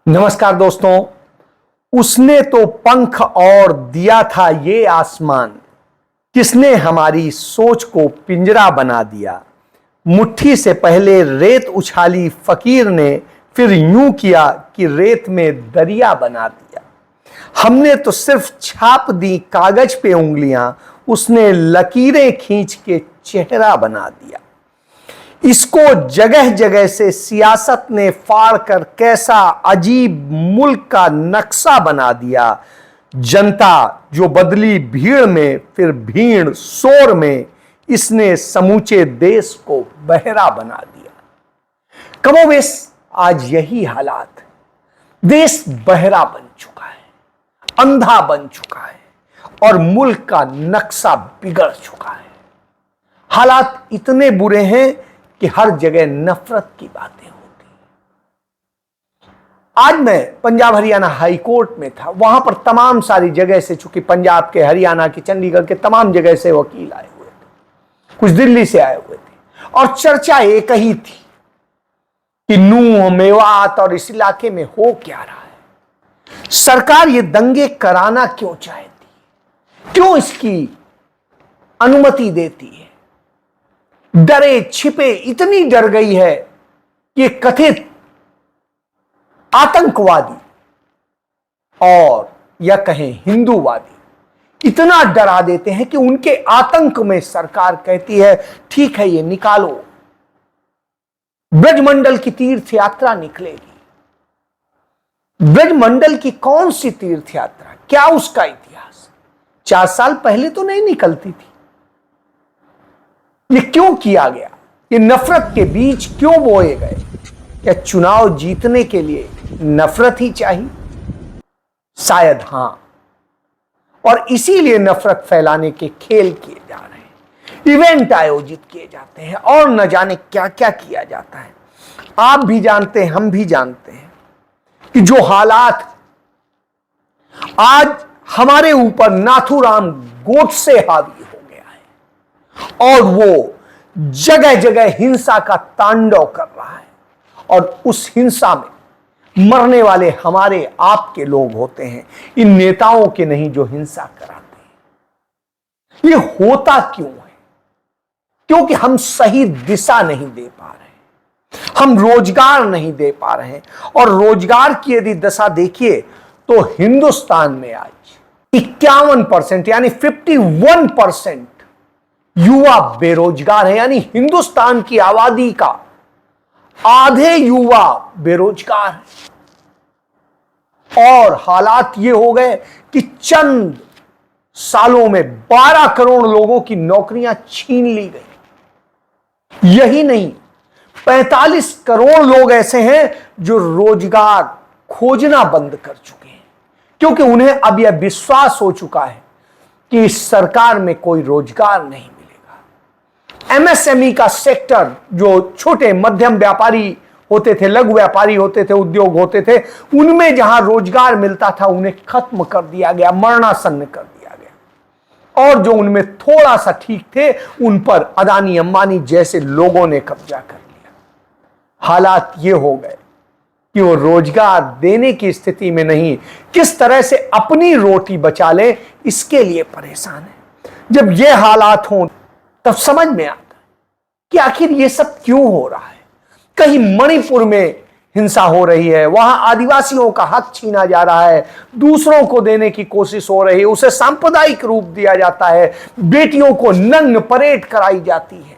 नमस्कार दोस्तों। उसने तो पंख और दिया था ये आसमान, किसने हमारी सोच को पिंजरा बना दिया। मुट्ठी से पहले रेत उछाली फकीर ने, फिर यूं किया कि रेत में दरिया बना दिया। हमने तो सिर्फ छाप दी कागज पे उंगलियां, उसने लकीरें खींच के चेहरा बना दिया। इसको जगह जगह से सियासत ने फाड़ कर कैसा अजीब मुल्क का नक्शा बना दिया। जनता जो बदली भीड़ में, फिर भीड़ शोर में, इसने समूचे देश को बहरा बना दिया। कमोबेश आज यही हालात है। देश बहरा बन चुका है, अंधा बन चुका है और मुल्क का नक्शा बिगड़ चुका है। हालात इतने बुरे हैं कि हर जगह नफरत की बातें होती हैं। आज मैं पंजाब हरियाणा हाई कोर्ट में था। वहां पर तमाम सारी जगह से, चूंकि पंजाब के, हरियाणा के, चंडीगढ़ के तमाम जगह से वकील आए हुए थे, कुछ दिल्ली से आए हुए थे, और चर्चा एक ही थी कि नूंह, मेवात और इस इलाके में हो क्या रहा है। सरकार ये दंगे कराना क्यों चाहती है, क्यों इसकी अनुमति देती है। डरे छिपे इतनी डर गई है कि कथित आतंकवादी और या कहें हिंदूवादी इतना डरा देते हैं कि उनके आतंक में सरकार कहती है ठीक है, ये निकालो। ब्रजमंडल की तीर्थ यात्रा निकलेगी। ब्रजमंडल की कौन सी तीर्थ यात्रा, क्या उसका इतिहास 4 साल पहले तो नहीं निकलती थी। ये क्यों किया गया, ये नफरत के बीज क्यों बोए गए। क्या चुनाव जीतने के लिए नफरत ही चाहिए? शायद हां, और इसीलिए नफरत फैलाने के खेल किए जा रहे हैं, इवेंट आयोजित किए जाते हैं और न जाने क्या क्या किया जाता है। आप भी जानते हैं, हम भी जानते हैं कि जो हालात आज हमारे ऊपर नाथूराम गोडसे हावी हो गया है और वो जगह जगह हिंसा का तांडव कर रहा है, और उस हिंसा में मरने वाले हमारे आपके लोग होते हैं, इन नेताओं के नहीं जो हिंसा कराते हैं। ये होता क्यों है? क्योंकि हम सही दिशा नहीं दे पा रहे हैं, हम रोजगार नहीं दे पा रहे हैं। और रोजगार की यदि दशा देखिए तो हिंदुस्तान में आज 51% यानी 51% युवा बेरोजगार है। यानी हिंदुस्तान की आबादी का आधे युवा बेरोजगार है। और हालात ये हो गए कि चंद सालों में 12 करोड़ लोगों की नौकरियां छीन ली गई। यही नहीं, 45 करोड़ लोग ऐसे हैं जो रोजगार खोजना बंद कर चुके हैं, क्योंकि उन्हें अब यह विश्वास हो चुका है कि इस सरकार में कोई रोजगार नहीं मिलेगा। एमएसएमई का सेक्टर, जो छोटे मध्यम व्यापारी होते थे, लघु व्यापारी होते थे, उद्योग होते थे, उनमें जहां रोजगार मिलता था उन्हें खत्म कर दिया गया, मरणासन्न कर दिया गया। और जो उनमें थोड़ा सा ठीक थे उन पर अदानी अंबानी जैसे लोगों ने कब्जा कर लिया। हालात ये हो गए कि वो रोजगार देने की स्थिति में नहीं, किस तरह से अपनी रोटी बचा ले इसके लिए परेशान है। जब ये हालात हों तब समझ में आता है कि आखिर ये सब क्यों हो रहा है। कहीं मणिपुर में हिंसा हो रही है, वहां आदिवासियों का हक छीना जा रहा है, दूसरों को देने की कोशिश हो रही है, उसे सांप्रदायिक रूप दिया जाता है, बेटियों को नग्न परेड कराई जाती है।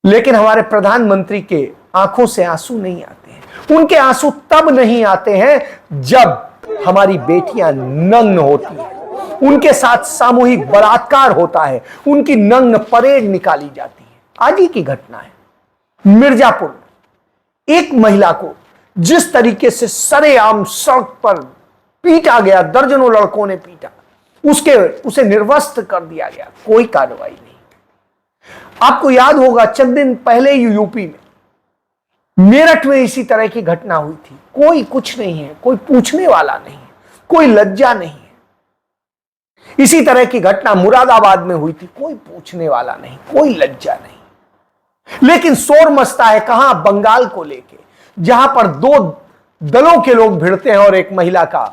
लेकिन हमारे प्रधानमंत्री के आंखों से आंसू नहीं आते हैं। उनके आंसू तब नहीं आते हैं जब हमारी बेटियां नग्न होती हैं, उनके साथ सामूहिक बलात्कार होता है, उनकी नग्न परेड निकाली जाती है। आज ही की घटना है, मिर्जापुर में एक महिला को जिस तरीके से सरेआम सड़क पर पीटा गया, दर्जनों लड़कों ने पीटा, उसे निर्वस्त्र कर दिया गया, कोई कार्रवाई नहीं। आपको याद होगा चंद दिन पहले यूपी में, मेरठ में इसी तरह की घटना हुई थी। कोई कुछ नहीं है, कोई पूछने वाला नहीं है, कोई लज्जा नहीं है। इसी तरह की घटना मुरादाबाद में हुई थी, कोई पूछने वाला नहीं, कोई लज्जा नहीं। लेकिन शोर मचता है कहां? बंगाल को लेके, जहां पर 2 दलों के लोग भिड़ते हैं और एक महिला का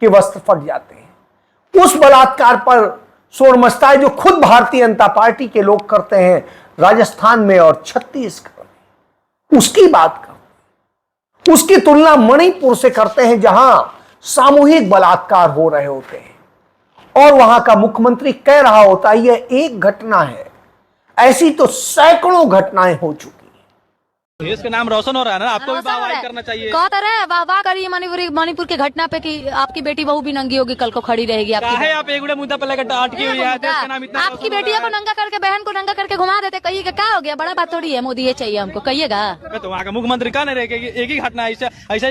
के वस्त्र फट जाते हैं। उस बलात्कार पर शोर मचता है जो खुद भारतीय जनता पार्टी के लोग करते हैं राजस्थान में और छत्तीसगढ़ में। उसकी बात कर, उसकी तुलना मणिपुर से करते हैं जहां सामूहिक बलात्कार हो रहे होते हैं और वहां का मुख्यमंत्री कह रहा होता है यह एक घटना है। ऐसी तो सैकड़ों घटनाएं हो चुकी। देश का नाम रोशन हो रहा है ना, आपको भी वाहवाही करना चाहिए। कहते रहे वाह करिए मणिपुर के घटना पे कि आपकी बेटी बहू भी नंगी होगी, कल को खड़ी रहेगी। काहे आप एक मुद्दा पे लेकर अटकी हुई है? देश का नाम इतना आपकी बेटियों को नंगा करके, बहन को नंगा करके घुमा देते, कहिएगा क्या हो गया? बड़ा बात थोड़ी है, मोदी ये चाहिए हमको, कहिएगा। तो वहाँ का मुख्यमंत्री कहा नहीं रहेगी एक ही घटना, ऐसा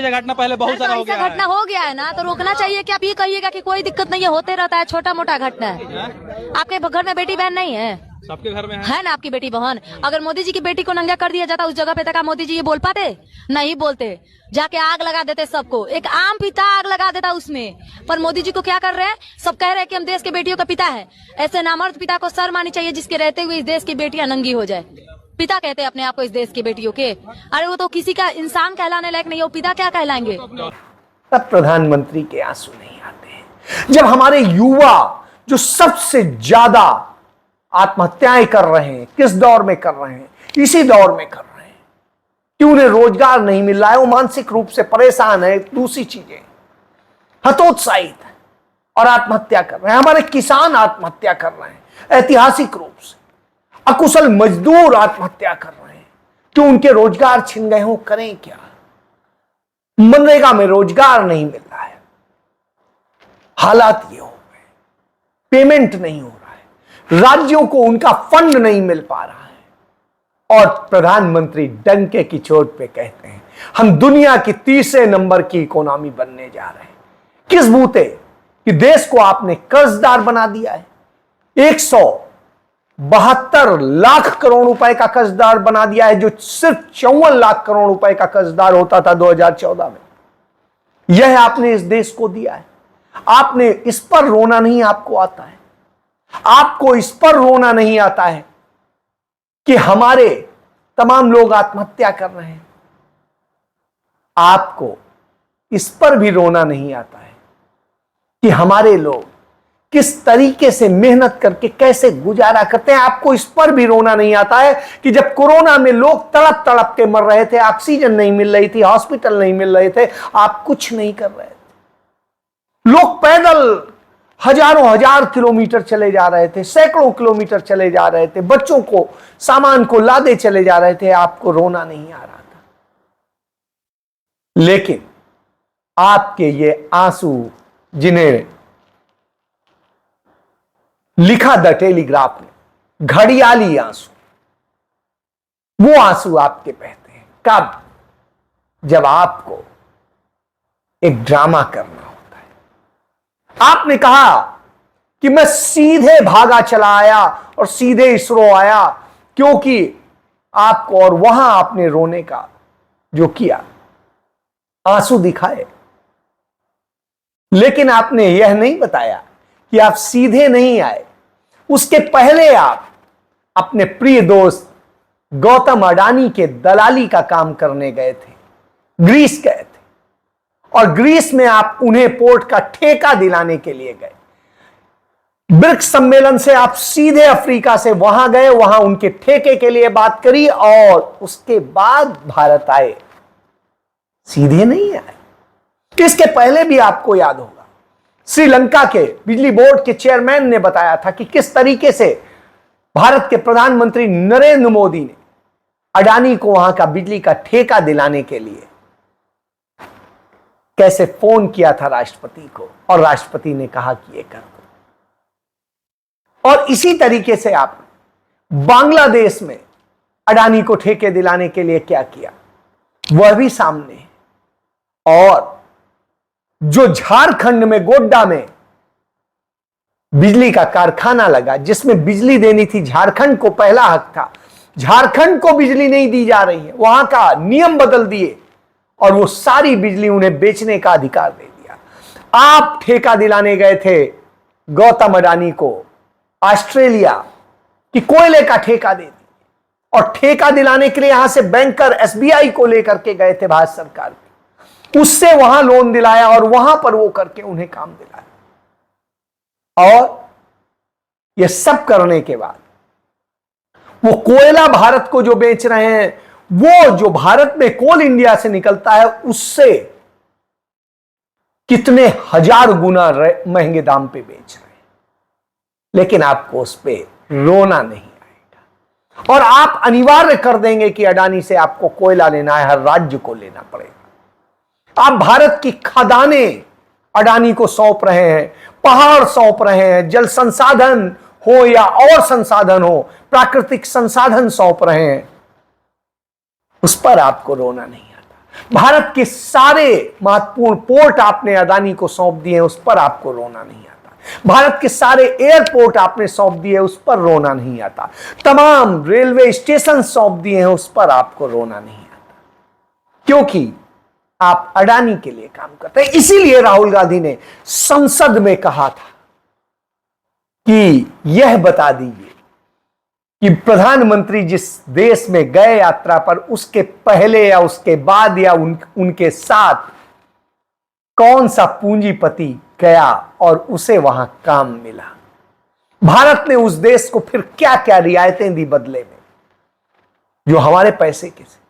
घटना पहले बहुत सारा हो गया, घटना हो गया है ना, तो रोकना चाहिए कि आप ये कहिएगा कि कोई दिक्कत नहीं है, होते रहता है, छोटा मोटा घटना है। आपके घर में बेटी बहन नहीं है? सबके घर में है ना आपकी बेटी बहन। अगर मोदी जी की बेटी को नंगा कर दिया जाता उस जगह पे, तक मोदी जी ये बोल पाते? नहीं बोलते, जाके आग लगा देते सबको। एक आम पिता आग लगा देता उसमें। पर मोदी जी को क्या कर रहे हैं? सब कह रहे हैं कि हम देश के बेटियों का पिता है। ऐसे नामर्द पिता को शर्म आनी चाहिए जिसके रहते हुए इस देश की बेटियां नंगी हो जाए। पिता कहते हैं अपने आप को इस देश की बेटियों के। अरे वो तो किसी का इंसान कहलाने लायक नहीं है, वो पिता क्या कहलाएंगे? तब प्रधानमंत्री के आंसू नहीं आते हैं जब हमारे युवा जो सबसे ज्यादा आत्महत्याएं कर रहे हैं, किस दौर में कर रहे हैं? इसी दौर में कर रहे हैं कि उन्हें रोजगार नहीं मिल रहा है, वो मानसिक रूप से परेशान है, दूसरी चीजें हतोत्साहित है और आत्महत्या कर रहे हैं। हमारे किसान आत्महत्या कर रहे हैं ऐतिहासिक रूप से, अकुशल मजदूर आत्महत्या कर रहे हैं कि उनके रोजगार छिन गए हो, करें क्या? मनरेगा में रोजगार नहीं मिल रहा है, हालात ये हो गए, पेमेंट नहीं हो रहा है, राज्यों को उनका फंड नहीं मिल पा रहा है और प्रधानमंत्री डंके की चोट पे कहते हैं हम दुनिया की तीसरे नंबर की इकोनॉमी बनने जा रहे हैं। किस बूते कि देश को आपने कर्जदार बना दिया है। 172 लाख करोड़ रुपए का कर्जदार बना दिया है, जो सिर्फ 54 लाख करोड़ रुपए का कर्जदार होता था 2014 में। यह आपने इस देश को दिया है। आपने इस पर रोना नहीं आपको आता है। आपको इस पर रोना नहीं आता है कि हमारे तमाम लोग आत्महत्या कर रहे हैं। आपको इस पर भी रोना नहीं आता है कि हमारे लोग किस तरीके से मेहनत करके कैसे गुजारा करते हैं। आपको इस पर भी रोना नहीं आता है कि जब कोरोना में लोग तड़प तड़प के मर रहे थे, ऑक्सीजन नहीं मिल रही थी, हॉस्पिटल नहीं मिल रहे थे, आप कुछ नहीं कर रहे थे। लोग पैदल हजारों हजार किलोमीटर चले जा रहे थे, सैकड़ों किलोमीटर चले जा रहे थे, बच्चों को सामान को लादे चले जा रहे थे। आपको रोना नहीं आ रहा था, लेकिन आपके ये आंसू जिन्हें लिखा द टेलीग्राफ ने, घड़ियाली आंसू, वो आंसू आपके बहते हैं कब? जब आपको एक ड्रामा करना होता है। आपने कहा कि मैं सीधे भागा चला आया और सीधे इसरो आया क्योंकि आपको, और वहां आपने रोने का जो किया, आंसू दिखाए, लेकिन आपने यह नहीं बताया कि आप सीधे नहीं आए। उसके पहले आप अपने प्रिय दोस्त गौतम अडानी के दलाली का काम करने गए थे, ग्रीस गए थे, और ग्रीस में आप उन्हें पोर्ट का ठेका दिलाने के लिए गए। ब्रिक्स सम्मेलन से आप सीधे अफ्रीका से वहां गए, वहां उनके ठेके के लिए बात करी और उसके बाद भारत आए। सीधे नहीं आए। इसके पहले भी आपको याद होगा श्रीलंका के बिजली बोर्ड के चेयरमैन ने बताया था कि किस तरीके से भारत के प्रधानमंत्री नरेंद्र मोदी ने अडानी को वहां का बिजली का ठेका दिलाने के लिए कैसे फोन किया था राष्ट्रपति को, और राष्ट्रपति ने कहा कि ये कर दो। और इसी तरीके से आप बांग्लादेश में अडानी को ठेके दिलाने के लिए क्या किया, वह भी सामने है। और जो झारखंड में गोड्डा में बिजली का कारखाना लगा, जिसमें बिजली देनी थी झारखंड को, पहला हक था, झारखंड को बिजली नहीं दी जा रही है, वहां का नियम बदल दिए और वो सारी बिजली उन्हें बेचने का अधिकार दे दिया। आप ठेका दिलाने गए थे गौतम अडानी को ऑस्ट्रेलिया कि कोयले का ठेका दे दी, और ठेका दिलाने के लिए यहां से बैंकर एसबीआई को लेकर के गए थे भारत सरकार के। उससे वहां लोन दिलाया और वहां पर वो करके उन्हें काम दिलाया। और ये सब करने के बाद वो कोयला भारत को जो बेच रहे हैं, वो जो भारत में कोल इंडिया से निकलता है उससे कितने हजार गुना महंगे दाम पे बेच रहे हैं। लेकिन आपको उस पर रोना नहीं आएगा और आप अनिवार्य कर देंगे कि अडानी से आपको कोयला लेना है, हर राज्य को लेना पड़ेगा। आप भारत की खदानें अडानी को सौंप रहे हैं, पहाड़ सौंप रहे हैं, जल संसाधन हो या और संसाधन हो, प्राकृतिक संसाधन सौंप रहे हैं, उस पर आपको रोना नहीं आता। भारत के सारे महत्वपूर्ण पोर्ट आपने अडानी को सौंप दिए, उस पर आपको रोना नहीं आता। भारत के सारे एयरपोर्ट आपने सौंप दिए, उस पर रोना नहीं आता। तमाम रेलवे स्टेशन सौंप दिए हैं, उस पर आपको रोना नहीं आता, क्योंकि आप अडानी के लिए काम करते हैं। इसीलिए राहुल गांधी ने संसद में कहा था कि यह बता दीजिए कि प्रधानमंत्री जिस देश में गए यात्रा पर, उसके पहले या उसके बाद या उनके साथ कौन सा पूंजीपति गया और उसे वहां काम मिला। भारत ने उस देश को फिर क्या क्या रियायतें दी बदले में, जो हमारे पैसे के से।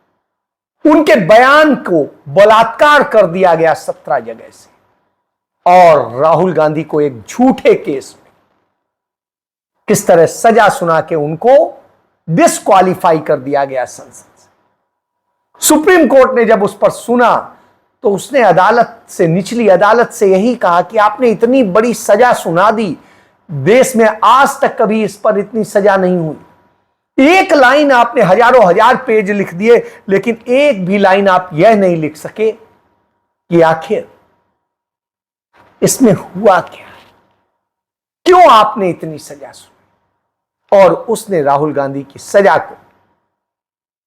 उनके बयान को बलात्कार कर दिया गया 17 जगह से, और राहुल गांधी को एक झूठे केस में किस तरह सजा सुना के उनको डिस्क्वालीफाई कर दिया गया संसद से। सुप्रीम कोर्ट ने जब उस पर सुना तो उसने अदालत से, निचली अदालत से यही कहा कि आपने इतनी बड़ी सजा सुना दी, देश में आज तक कभी इस पर इतनी सजा नहीं हुई। एक लाइन आपने हजारों हजार पेज लिख दिए, लेकिन एक भी लाइन आप यह नहीं लिख सके कि आखिर इसमें हुआ क्या, क्यों आपने इतनी सजा सुनी। और उसने राहुल गांधी की सजा को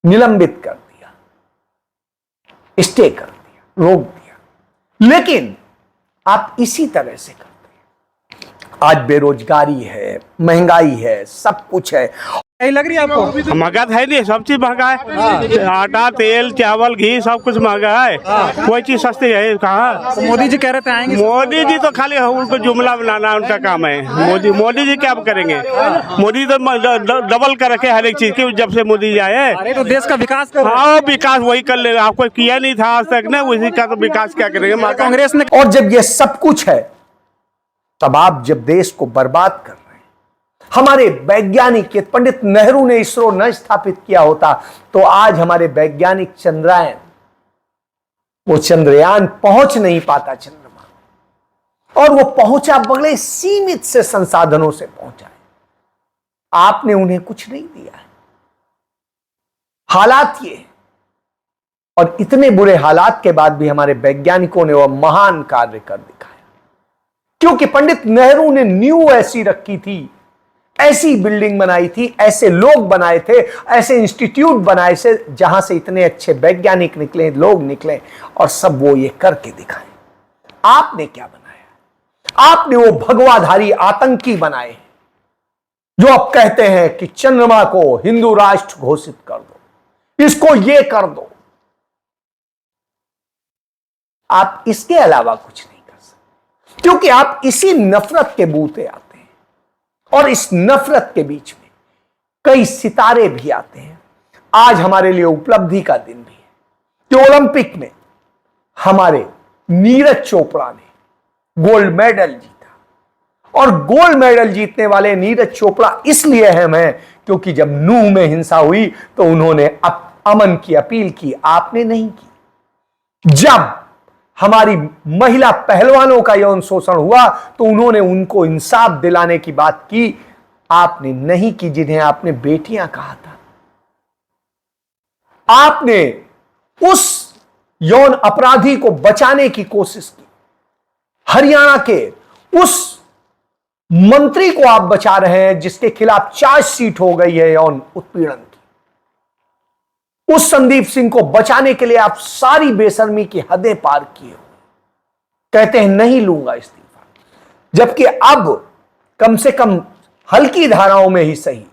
निलंबित कर दिया, स्टे कर दिया, रोक दिया। लेकिन आप इसी तरह से करते हैं। आज बेरोजगारी है, महंगाई है, सब कुछ है। यही लग रही है आपको? महंगा है नहीं, सब चीज महंगा है। आटा, तेल, चावल, घी सब कुछ महंगा है। कोई चीज सस्ती है कहाँ? मोदी जी कह रहे थे आएंगे। मोदी जी तो खाली उनको जुमला बनाना उनका काम है। मोदी जी क्या करेंगे? मोदी तो डबल कर रखे हर एक चीज की, जब से मोदी जी आए। अरे तो देश का विकास कर, हाँ विकास वही कर ले, आपको किया नहीं था आज तक ना, उसी का तो विकास क्या करेंगे कांग्रेस ने। और जब ये सब कुछ है, तब आप जब देश को बर्बाद कर, हमारे वैज्ञानिक, पंडित नेहरू ने इसरो न स्थापित किया होता तो आज हमारे वैज्ञानिक चंद्रायन, वो चंद्रयान पहुंच नहीं पाता चंद्रमा, और वो पहुंचा बड़े सीमित से संसाधनों से पहुंचा है। आपने उन्हें कुछ नहीं दिया है। हालात ये, और इतने बुरे हालात के बाद भी हमारे वैज्ञानिकों ने वह महान कार्य कर दिखाया, क्योंकि पंडित नेहरू ने नींव ऐसी रखी थी, ऐसी बिल्डिंग बनाई थी, ऐसे लोग बनाए थे, ऐसे इंस्टीट्यूट बनाए थे, जहां से इतने अच्छे वैज्ञानिक निकले, लोग निकले, और सब वो ये करके दिखाए। आपने क्या बनाया? आपने वो भगवाधारी आतंकी बनाए जो अब कहते हैं कि चंद्रमा को हिंदू राष्ट्र घोषित कर दो, इसको ये कर दो। आप इसके अलावा कुछ नहीं कर सकते, क्योंकि आप इसी नफरत के बूते आते हैं। और इस नफरत के बीच में कई सितारे भी आते हैं। आज हमारे लिए उपलब्धि का दिन भी है कि ओलंपिक में हमारे नीरज चोपड़ा ने गोल्ड मेडल जीता, और गोल्ड मेडल जीतने वाले नीरज चोपड़ा इसलिए अहम है क्योंकि जब नूह में हिंसा हुई तो उन्होंने अमन की अपील की, आपने नहीं की। जब हमारी महिला पहलवानों का यौन शोषण हुआ तो उन्होंने उनको इंसाफ दिलाने की बात की, आपने नहीं की, जिन्हें आपने बेटियां कहा था। आपने उस यौन अपराधी को बचाने की कोशिश की। हरियाणा के उस मंत्री को आप बचा रहे हैं जिसके खिलाफ चार्जशीट हो गई है यौन उत्पीड़न की। उस संदीप सिंह को बचाने के लिए आप सारी बेशर्मी की हदें पार किए हो, कहते हैं नहीं लूंगा इस्तीफा, जबकि अब कम से कम हल्की धाराओं में ही सही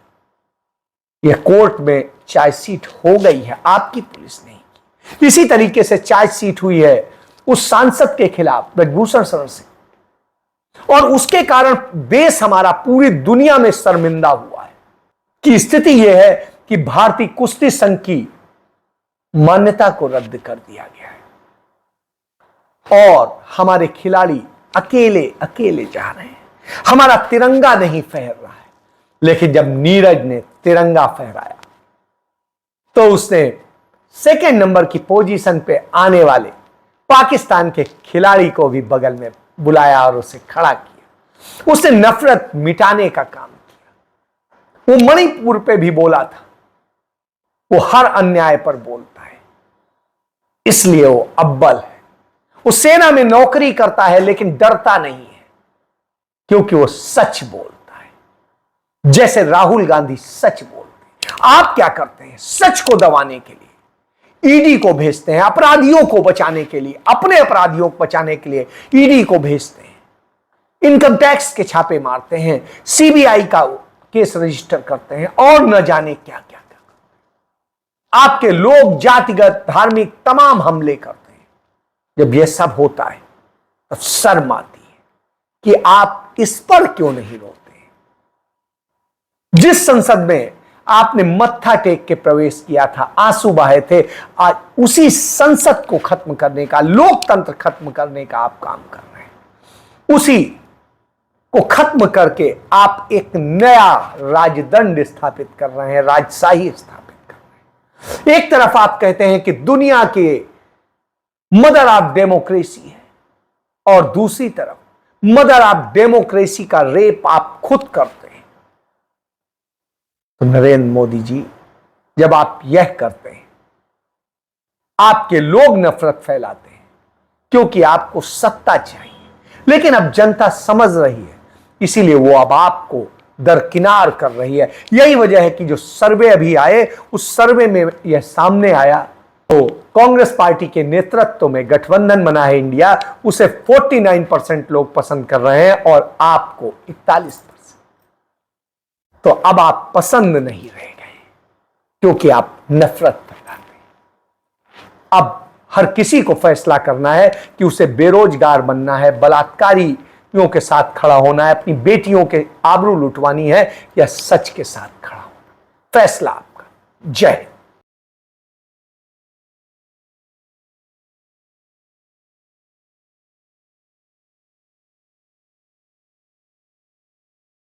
यह कोर्ट में चार्जशीट हो गई है, आपकी पुलिस नहीं की। इसी तरीके से चार्जशीट हुई है उस सांसद के खिलाफ ब्रजभूषण शरण सिंह, और उसके कारण देश हमारा पूरी दुनिया में शर्मिंदा हुआ है कि स्थिति यह है कि भारतीय कुश्ती संघ की मान्यता को रद्द कर दिया गया है और हमारे खिलाड़ी अकेले अकेले जा रहे हैं। हमारा तिरंगा नहीं फहर रहा है। लेकिन जब नीरज ने तिरंगा फहराया तो उसने सेकंड नंबर की पोजीशन पे आने वाले पाकिस्तान के खिलाड़ी को भी बगल में बुलाया और उसे खड़ा किया। उसने नफरत मिटाने का काम किया। वो मणिपुर पे भी बोला था। वो हर अन्याय पर बोलता है, इसलिए वो अव्वल है। वो सेना में नौकरी करता है लेकिन डरता नहीं है, क्योंकि वो सच बोलता है, जैसे राहुल गांधी सच बोलते हैं। आप क्या करते हैं? सच को दबाने के लिए ईडी को भेजते हैं, अपराधियों को बचाने के लिए, अपने अपराधियों को बचाने के लिए ईडी को भेजते हैं, इनकम टैक्स के छापे मारते हैं, सीबीआई का केस रजिस्टर करते हैं और न जाने क्या क्या क्या। आपके लोग जातिगत धार्मिक तमाम हमले करते हैं। जब यह सब होता है तब शर्म आती है कि आप इस पर क्यों नहीं रोते। जिस संसद में आपने मत्था टेक के प्रवेश किया था, आंसू बहाए थे, आज उसी संसद को खत्म करने का, लोकतंत्र खत्म करने का आप काम कर रहे हैं। उसी को खत्म करके आप एक नया राजदंड स्थापित कर रहे हैं, राजशाही स्थापित कर रहे हैं। एक तरफ आप कहते हैं कि दुनिया के मदर ऑफ डेमोक्रेसी है और दूसरी तरफ मदर ऑफ डेमोक्रेसी का रेप आप खुद करते हैं। तो नरेंद्र मोदी जी, जब आप यह करते हैं, आपके लोग नफरत फैलाते हैं क्योंकि आपको सत्ता चाहिए। लेकिन अब जनता समझ रही है, इसीलिए वो अब आपको दरकिनार कर रही है। यही वजह है कि जो सर्वे अभी आए, उस सर्वे में यह सामने आया तो कांग्रेस पार्टी के नेतृत्व में गठबंधन बना है इंडिया, उसे 49% लोग पसंद कर रहे हैं और आपको 41%। तो अब आप पसंद नहीं रह गए क्योंकि आप नफरत फैलाते हैं। अब हर किसी को फैसला करना है कि उसे बेरोजगार बनना है, बलात्कारियों के साथ खड़ा होना है, अपनी बेटियों के आबरू लुटवानी है, या सच के साथ खड़ा होना। फैसला आपका। जय हिंद।